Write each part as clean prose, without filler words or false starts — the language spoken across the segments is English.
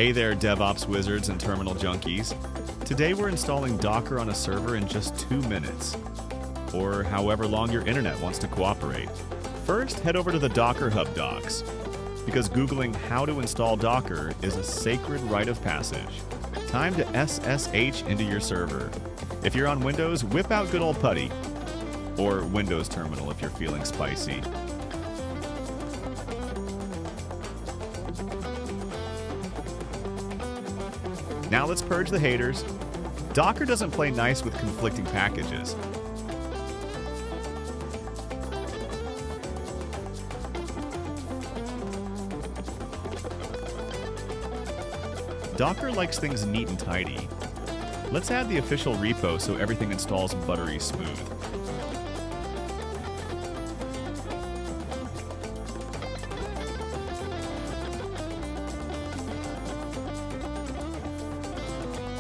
Hey there, DevOps wizards and terminal junkies. Today we're installing Docker on a server in just 2 minutes, or however long your internet wants to cooperate. First, head over to the Docker Hub docs, because Googling how to install Docker is a sacred rite of passage. Time to SSH into your server. If you're on Windows, whip out good old PuTTY, or Windows Terminal if you're feeling spicy. Now let's purge the haters. Docker doesn't play nice with conflicting packages. Docker likes things neat and tidy. Let's add the official repo so everything installs buttery smooth.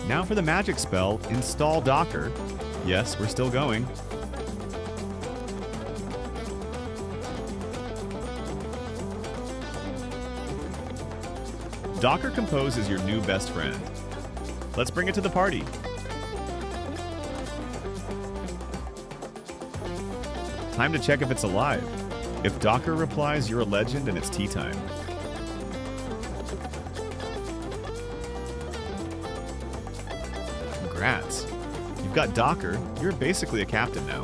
Now for the magic spell, install Docker. Yes, we're still going. Docker Compose is your new best friend. Let's bring it to the party. Time to check if it's alive. If Docker replies, you're a legend and it's tea time. Congrats. You've got Docker. You're basically a captain now.